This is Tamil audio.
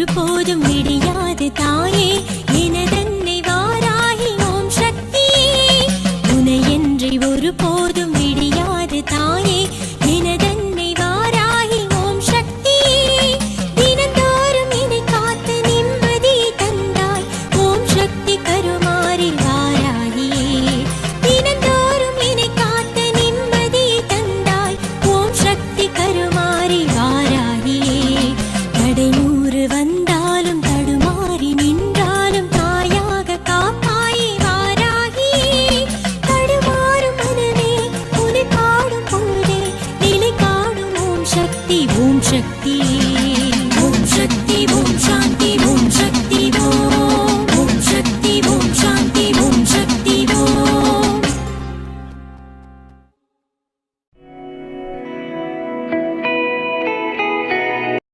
ஒருபோதும் விடியாது தாயே எனதன்னை வாராகி ஓம் சக்தியே உனையன்றி ஒருபோதும் விடியாது தாயே எனதன்னை வாராகி ஓம் சக்தியே தினந்தோறும் என்னை காத்து நிம்மதியை தந்தாய் ஓம் சக்தி கருமாறி வாராகியே தினந்தோறும் என்னை காத்து நிம்மதியை தந்தாய் ஓம் சக்தி கருமாறி வாராகியே தடைநூறு வந்தாலும் தடுமாறி நின்றாலும் தாயாக காப்பாயே வாராகியே தடுமாறும் மனமே உன்னை பாடும் பொழுதே நிலை காணும் ஓம் சக்தி ஓம் சக்தி ஓம் சக்தி ஓம் சக்தி